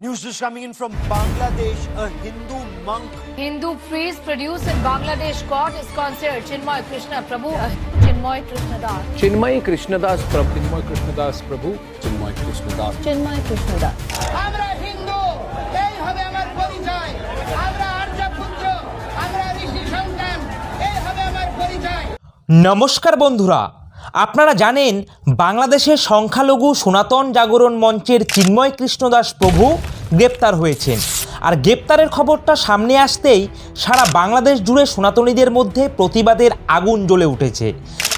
News is coming in from Bangladesh. A Hindu monk. Hindu priest produced in Bangladesh court is considered Chinmay Krishna Prabhu. Chinmay Krishnadas. Chinmay Krishnadas Prabhu. Chinmay Krishnadas Prabhu. Chinmay Krishnadas. Chinmay Krishnadas. আমরা হিন্দু, এই হবে আমার পরিচয়। আমরা আর্যপুত্র, আমরা ঋষি সন্তান, এই হবে আমার পরিচয়। নমস্কার বন্ধুরা, আপনারা জানেন বাংলাদেশের সংখ্যালঘু সনাতন জাগরণ মঞ্চের চিন্ময় কৃষ্ণদাস প্রভু গ্রেপ্তার হয়েছেন। আর গ্রেপ্তারের খবরটা সামনে আসতেই সারা বাংলাদেশ জুড়ে সনাতনীদের মধ্যে প্রতিবাদের আগুন জ্বলে উঠেছে।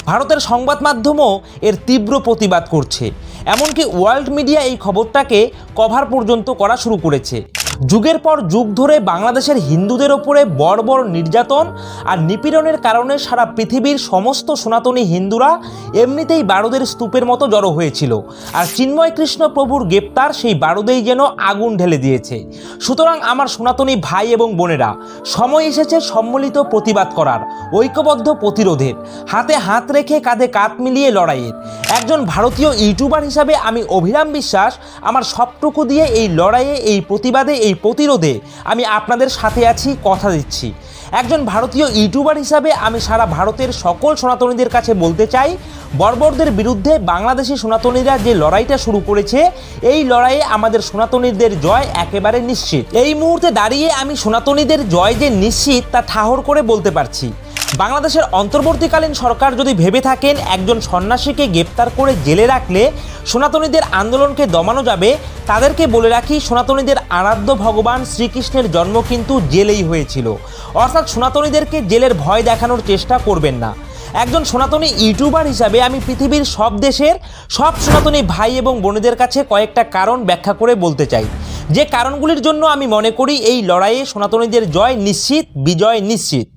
ভারতের সংবাদ মাধ্যমও এর তীব্র প্রতিবাদ করছে, এমনকি ওয়ার্ল্ড মিডিয়া এই খবরটাকে কভার পর্যন্ত করা শুরু করেছে। যুগের পর যুগ ধরে বাংলাদেশের হিন্দুদের ওপরে বর্বর নির্যাতন আর নিপীড়নের কারণে সারা পৃথিবীর সমস্ত সনাতনী হিন্দুরা এমনিতেই বারুদের স্তূপের মতো জড়ো হয়েছিল। আর চিন্ময় কৃষ্ণ প্রভুর গ্রেপ্তার সেই বারুদেই যেন আগুন ঢেলে দিয়েছে। সুতরাং আমার সনাতনী ভাই এবং বোনেরা, সময় এসেছে সম্মিলিত প্রতিবাদ করার, ঐক্যবদ্ধ প্রতিরোধের, হাতে হাত রেখে কাঁধে কাঁধ মিলিয়ে লড়াইয়ের। একজন ভারতীয় ইউটিউবার হিসাবে আমি অভিরাম বিশ্বাস আমার সবটুকু দিয়ে এই লড়াইয়ে, এই প্রতিবাদে, এই প্রতিরোধে আমি আপনাদের সাথে আছি, কথা দিচ্ছি। একজন ভারতীয় ইউটিউবার হিসাবে আমি সারা ভারতের সকল সনাতনীদের কাছে বলতে চাই, বর্বরদের বিরুদ্ধে বাংলাদেশি সনাতনীরা যে লড়াইটা শুরু করেছে, এই লড়াইয়ে আমাদের সনাতনীদের জয় একেবারে নিশ্চিত। এই মুহূর্তে দাঁড়িয়ে আমি সনাতনীদের জয় যে নিশ্চিত তা ঠাহর করে বলতে পারছি। বাংলাদেশের অন্তর্বর্তীকালীন সরকার যদি ভেবে থাকেন একজন সন্ন্যাসীকে গ্রেপ্তার করে জেলে রাখলে সনাতনীদের আন্দোলনকে দমানো যাবে, তাদেরকে বলে রাখি সনাতনীদের আরাধ্য ভগবান শ্রীকৃষ্ণের জন্ম কিন্তু জেলেই হয়েছিল। অর্থাৎ সনাতনীদেরকে জেলের ভয় দেখানোর চেষ্টা করবেন না। একজন সনাতনী ইউটিউবার হিসাবে আমি পৃথিবীর সব দেশের সব সনাতনী ভাই এবং বোনেদের কাছে কয়েকটা কারণ ব্যাখ্যা করে বলতে চাই, যে কারণগুলির জন্য আমি মনে করি এই লড়াইয়ে সনাতনীদের জয় নিশ্চিত, বিজয় নিশ্চিত।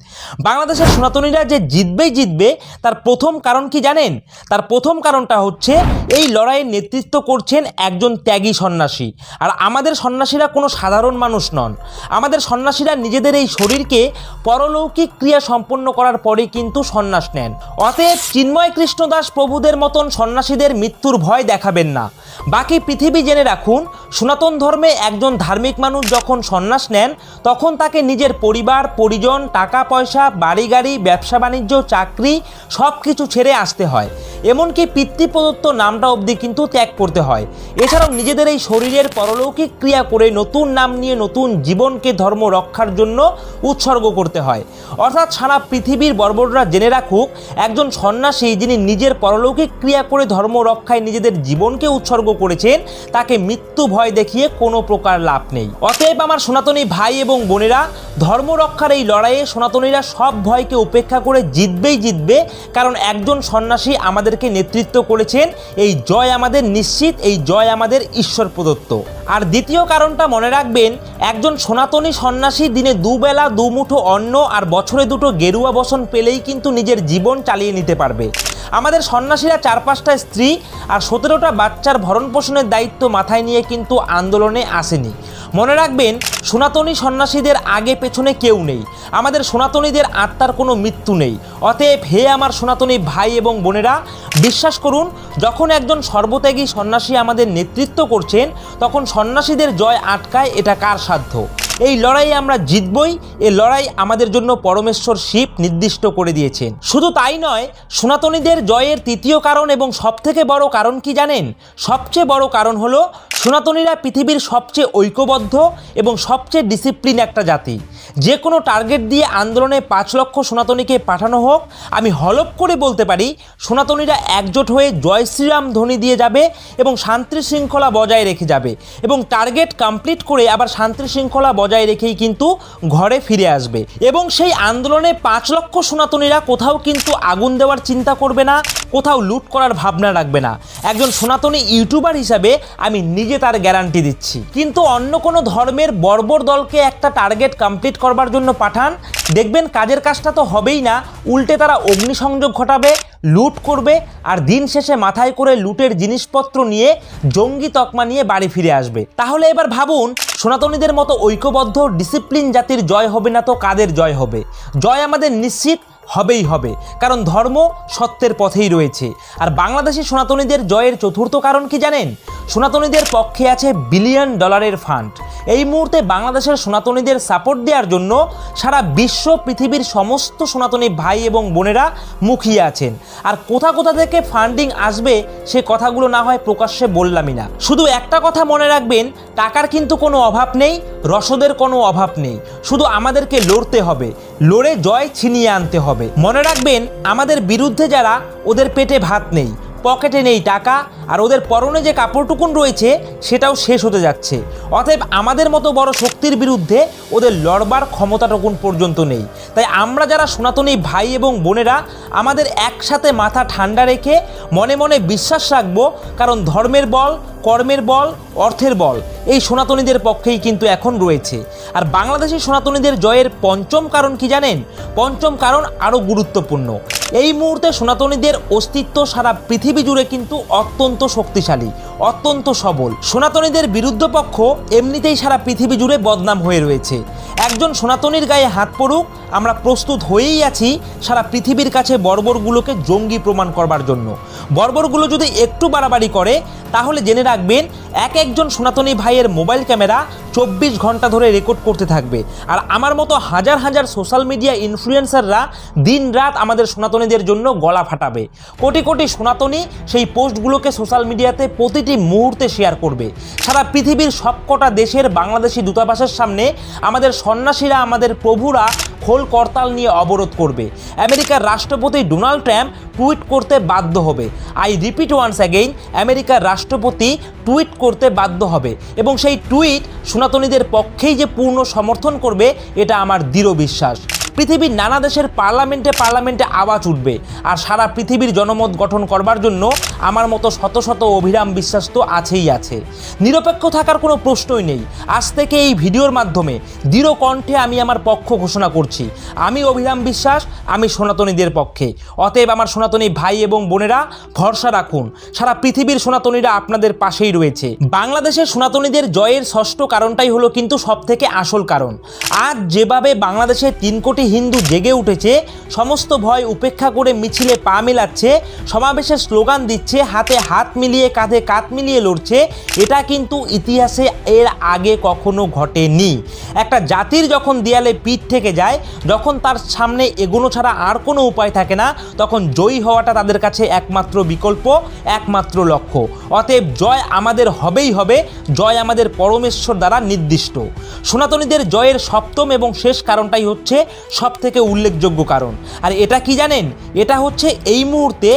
বাংলাদেশের সনাতনীরা যে জিতবে তার প্রথম কারণ কি জানেন? তার প্রথম কারণটা হচ্ছে এই লড়াইয়ের নেতৃত্ব করছেন একজন ত্যাগী সন্ন্যাসী। আর আমাদের সন্ন্যাসীরা কোনো সাধারণ মানুষ নন। আমাদের সন্ন্যাসীরা নিজেদের এই শরীরকে পরলৌকিক ক্রিয়া সম্পন্ন করার পরে কিন্তু সন্ন্যাস নেন। অতএব চিন্ময় কৃষ্ণদাস প্রভুদের মতন সন্ন্যাসীদের মৃত্যুর ভয় দেখাবেন না। বাকি পৃথিবী জেনে রাখুন, সনাতন ধর্মে একজন ধার্মিক মানুষ যখন সন্ন্যাস নেন তখন তাকে নিজের পরিবার, পরিজন, টাকা পয়সা, বাড়ি গাড়ি, ব্যবসা বাণিজ্য, চাকরি সব কিছু ছেড়ে আসতে হয়। এমনকি পিতৃপ্রদত্ত নামটা অবধি কিন্তু ত্যাগ করতে হয়। এছাড়াও নিজেদের এই শরীরের পরলৌকিক ক্রিয়া করে নতুন নাম নিয়ে নতুন জীবনকে ধর্ম রক্ষার জন্য উৎসর্গ করতে হয়। অর্থাৎ সারা পৃথিবীর বর্বররা জেনে রাখুক, একজন সন্ন্যাসী যিনি নিজের পরলৌকিক ক্রিয়া করে ধর্ম রক্ষায় নিজেদের জীবনকে উৎসর্গ করেছেন, তাকে মৃত্যু ভয় দেখিয়ে কোনো প্রকার লাভ নেই। অতএব আমার সনাতনী ভাই এবং বোনেরা, ধর্ম রক্ষার এই লড়াইয়ে সনাতনীরা সব ভয়কে উপেক্ষা করে জিতবে, কারণ একজন সন্ন্যাসী আমাদেরকে নেতৃত্ব করেছেন। এই জয় আমাদের নিশ্চিত, এই জয় আমাদের ঈশ্বর প্রদত্ত। আর দ্বিতীয় কারণটা মনে রাখবেন, একজন সনাতনী সন্ন্যাসী দিনে দুবেলা দুমুঠো অন্ন আর বছরে দুটো গেরুয়া বসন পেলেই কিন্তু নিজের জীবন চালিয়ে নিতে পারবে। আমাদের সন্ন্যাসীরা 4-5টা স্ত্রী আর 17টা বাচ্চার ভরণ পোষণের দায়িত্ব মাথায় নিয়ে কিন্তু আন্দোলনে আসেনি। মনে রাখবেন, সনাতনী সন্ন্যাসীদের আগে পেছনে কেউ নেই। আমাদের সনাতনীদের আত্মার কোনো মৃত্যু নেই। অতএব হে আমার সনাতনী ভাই এবং বোনেরা, বিশ্বাস করুন, যখন একজন সর্বত্যাগী সন্ন্যাসী আমাদের নেতৃত্ব করছেন তখন সন্ন্যাসীদের জয় আটকায় এটা কার সাধ্য? এই লড়াই আমরা জিতবই। এই লড়াই আমাদের জন্য পরমেশ্বর শিব নির্দিষ্ট করে দিয়েছেন। শুধু তাই নয়, সনাতনীদের জয়ের তৃতীয় কারণ এবং সবথেকে বড় কারণ কি জানেন? সবচেয়ে বড় কারণ হলো সনাতনীরা পৃথিবীর সবচেয়ে ঐক্যবদ্ধ এবং সবচেয়ে ডিসিপ্লিন একটা জাতি। যে কোনো টার্গেট দিয়ে আন্দোলনে 5 লক্ষ সনাতনীকে পাঠানো হোক, আমি হলফ করে বলতে পারি সনাতনীরা একজোট হয়ে জয় শ্রীরাম ধ্বনি দিয়ে যাবে এবং শান্তি শৃঙ্খলা বজায় রেখে যাবে এবং টার্গেট কমপ্লিট করে আবার শান্তি শৃঙ্খলা বজায় রেখেই কিন্তু ঘরে ফিরে আসবে। এবং সেই আন্দোলনে 5 লক্ষ সনাতনীরা কোথাও কিন্তু আগুন দেওয়ার চিন্তা করবে না, কোথাও লুট করার ভাবনা রাখবে না। একজন সনাতনী ইউটিউবার হিসাবে আমি নিজে তার গ্যারান্টি দিচ্ছি। কিন্তু অন্য কোনো ধর্মের বর্বর দলকে একটা টার্গেট কমপ্লিট করবার জন্য পাঠান, দেখবেন কাজের কাজটা তো হবেই না, উল্টে তারা অগ্নিসংযোগ ঘটাবে, লুট করবে আর দিন শেষে মাথায় করে লুটের জিনিসপত্র নিয়ে জঙ্গি তকমা নিয়ে বাড়ি ফিরে আসবে। তাহলে এবার ভাবুন, সনাতনীদের মতো ঐক্যবদ্ধ ডিসিপ্লিন জাতির জয় হবে না তো কাদের জয় হবে? জয় আমাদের নিশ্চিত, হবেই হবে, কারণ ধর্ম সত্যের পথেই রয়েছে। আর বাংলাদেশি সনাতনীদের জয়ের চতুর্থ কারণ কি জানেন? সনাতনীদের পক্ষে আছে বিলিয়ন ডলারের ফান্ড। এই মুহূর্তে বাংলাদেশের সনাতনীদের সাপোর্ট দেওয়ার জন্য সারা বিশ্ব পৃথিবীর সমস্ত সনাতনী ভাই এবং বোনেরা মুখিয়ে আছেন। আর কোথা কোথা থেকে ফান্ডিং আসবে সে কথাগুলো না হয় প্রকাশ্যে বললামই না। শুধু একটা কথা মনে রাখবেন, টাকার কিন্তু কোনো অভাব নেই, রসদের কোনো অভাব নেই, শুধু আমাদেরকে লড়তে হবে, লড়ে জয় ছিনিয়ে আনতে হবে। মনে রাখবেন, আমাদের বিরুদ্ধে যারা, ওদের পেটে ভাত নেই, পকেটে নেই টাকা, আর ওদের পরনে যে কাপড়টুকুন রয়েছে সেটাও শেষ হতে যাচ্ছে। অতএব আমাদের মতো বড় শক্তির বিরুদ্ধে ওদের লড়বার ক্ষমতাটুকুন পর্যন্ত নেই। তাই আমরা যারা সনাতনী ভাই এবং বোনেরা আমাদের একসাথে মাথা ঠান্ডা রেখে মনে মনে বিশ্বাস রাখবো, কারণ ধর্মের বল, কর্মের বল, অর্থের বল এই সনাতনীদের পক্ষেই কিন্তু এখন রয়েছে। আর বাংলাদেশি সনাতনীদের জয়ের পঞ্চম কারণ কি জানেন? পঞ্চম কারণ আরও গুরুত্বপূর্ণ। এই মুহূর্তে সনাতনীদের অস্তিত্ব সারা পৃথিবী জুড়ে কিন্তু অত্যন্ত শক্তিশালী, অত্যন্ত সবল। সনাতনীদের বিরুদ্ধ পক্ষ এমনিতেই সারা পৃথিবী জুড়ে বদনাম হয়ে রয়েছে। একজন সনাতনীর গায়ে হাত পড়ুক, আমরা প্রস্তুত হয়েই আছি সারা পৃথিবীর কাছে বর্বরগুলোকে জঙ্গি প্রমাণ করবার জন্য। বর্বরগুলো যদি একটু বাড়াবাড়ি করে তাহলে জেনে রাখবেন, একজন সনাতনী ভাইয়ের মোবাইল ক্যামেরা 24 ঘন্টা ধরে রেকর্ড করতে থাকবে। আর আমার মতো হাজার হাজার সোশ্যাল মিডিয়া ইনফ্লুয়েন্সাররা দিন রাত আমাদের সনাতনীদের জন্য গলা ফাটাবে। কোটি কোটি সনাতনী সেই পোস্টগুলোকে সোশ্যাল মিডিয়াতে প্রতিটি মুহূর্তে শেয়ার করবে। সারা পৃথিবীর সবকটা দেশের বাংলাদেশি দূতাবাসের সামনে আমাদের সন্ন্যাসীরা, আমাদের প্রভুরা খোল করতাল নিয়ে অবরোধ করবে। আমেরিকার রাষ্ট্রপতি ডোনাল্ড ট্রাম্প টুইট করতে বাধ্য হবে। আই রিপিট ওয়ান্স অ্যাগেইন, আমেরিকার রাষ্ট্রপতি টুইট করতে বাধ্য হবে, এবং সেই টুইট সনাতনীদের পক্ষেই যে পূর্ণ সমর্থন করবে এটা আমার দৃঢ় বিশ্বাস। পৃথিবীর নানা দেশের পার্লামেন্টে আওয়াজ উঠবে। আর সারা পৃথিবীর জনমত গঠন করবার জন্য আমার মতো শত শত অভিরাম বিশ্বাস তো আছেই আছে। নিরপেক্ষ থাকার কোনো প্রশ্নই নেই। আজ থেকে এই ভিডিওর মাধ্যমে দৃঢ় কণ্ঠে আমি আমার পক্ষ ঘোষণা করছি, আমি অভিরাম বিশ্বাস, আমি সনাতনীদের পক্ষে। অতএব আমার সনাতনী ভাই এবং বোনেরা ভরসা রাখুন, সারা পৃথিবীর সনাতনীরা আপনাদের পাশেই রয়েছে। বাংলাদেশের সনাতনীদের জয়ের ষষ্ঠ কারণটাই হলো কিন্তু সব থেকে আসল কারণ। আজ যেভাবে বাংলাদেশে 3 কোটি হিন্দু জেগে উঠেছে, সমস্ত ভয় উপেক্ষা করে মিছিলে পা মেলাচ্ছে, সমাবেশে স্লোগান দিচ্ছে, হাতে হাত মিলিয়ে কাঁধে কাঁধ মিলিয়ে লড়ছে, এটা কিন্তু ইতিহাসে এর আগে কখনো ঘটেনি। একটা জাতির যখন দেয়ালে পিঠ থেকে যায়, যখন তার সামনে এগোনো ছাড়া আর কোনো উপায় থাকে না, তখন জয়ী হওয়াটা তাদের কাছে একমাত্র বিকল্প, একমাত্র লক্ষ্য। অতএব জয় আমাদের হবেই হবে, জয় আমাদের পরমেশ্বর দ্বারা নির্দিষ্ট। সনাতনীদের জয়ের সপ্তম এবং শেষ কারণটাই হচ্ছে সবথেকে উল্লেখযোগ্য কারণ। আর এটা কি জানেন? এটা হচ্ছে এই মুহূর্তে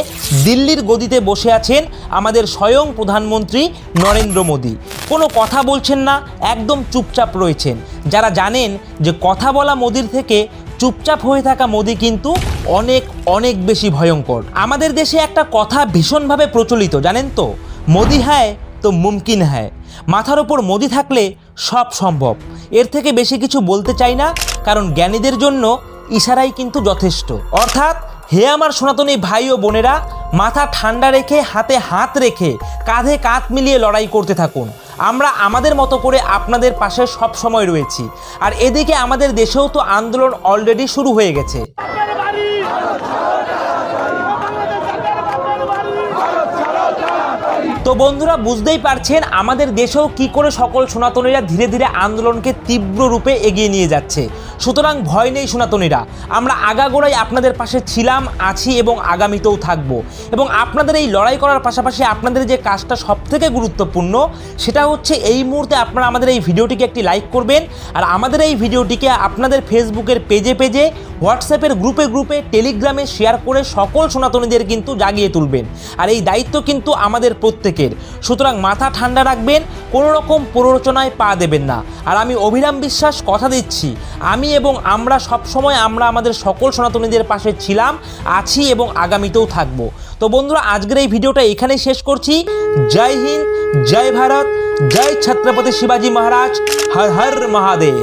দিল্লির গদিতে বসে আছেন আমাদের স্বয়ং প্রধানমন্ত্রী নরেন্দ্র মোদী। কোনো কথা বলছেন না, একদম চুপচাপ রয়েছেন। যারা জানেন যে কথা বলা মোদির থেকে চুপচাপ হয়ে থাকা মোদি কিন্তু অনেক অনেক বেশি ভয়ঙ্কর। আমাদের দেশে একটা কথা ভীষণভাবে প্রচলিত, জানেন তো, মোদি হ্যায় তো মুমকিন হ্যায়। মাথার ওপর মোদি থাকলে সব সম্ভব। এর থেকে বেশি কিছু বলতে চাই না, কারণ জ্ঞানীদের জন্য ইশারাই কিন্তু যথেষ্ট। অর্থাৎ হে আমার সনাতনী ভাই ও বোনেরা, মাথা ঠান্ডা রেখে, হাতে হাত রেখে, কাঁধে কাঁধ মিলিয়ে লড়াই করতে থাকুন। আমরা আমাদের মতো করে আপনাদের পাশে সব সময় রয়েছি। আর এদিকে আমাদের দেশেও তো আন্দোলন অলরেডি শুরু হয়ে গেছে। তো বন্ধুরা, বুঝতেই পারছেন আমাদের দেশেও কি করে সকল সনাতনীরা ধীরে ধীরে আন্দোলনকে তীব্র রূপে এগিয়ে নিয়ে যাচ্ছে। সুতরাং ভয় নেই সনাতনীরা, আমরা আগাগোড়াই আপনাদের পাশে ছিলাম, আছি এবং আগামীতেও থাকবো। এবং আপনাদের এই লড়াই করার পাশাপাশি আপনাদের যে কাজটা সবথেকে গুরুত্বপূর্ণ, সেটা হচ্ছে এই মুহূর্তে আপনারা আমাদের এই ভিডিওটিকে একটি লাইক করবেন। আর আমাদের এই ভিডিওটিকে আপনাদের ফেসবুকের পেজে পেজে, হোয়াটসঅ্যাপের গ্রুপে গ্রুপে, টেলিগ্রামে শেয়ার করে সকল সনাতনীদের কিন্তু জাগিয়ে তুলবেন। আর এই দায়িত্ব কিন্তু আমাদের প্রত্যেকের। সুতরাং মাথা ঠান্ডা রাখবেন, কোনো রকম প্ররোচনায় পা দেবেন না। আর আমি অভিরাম বিশ্বাস কথা দিচ্ছি, আমি এবং আমরা সবসময় আমাদের সকল সনাতনীদের পাশে ছিলাম, আছি এবং আগামীতেও থাকবো। তো বন্ধুরা, আজকের এই ভিডিওটা এখানেই শেষ করছি। জয় হিন্দ, জয় ভারত, জয় ছত্রপতি শিবাজি মহারাজ, হর হর মহাদেব।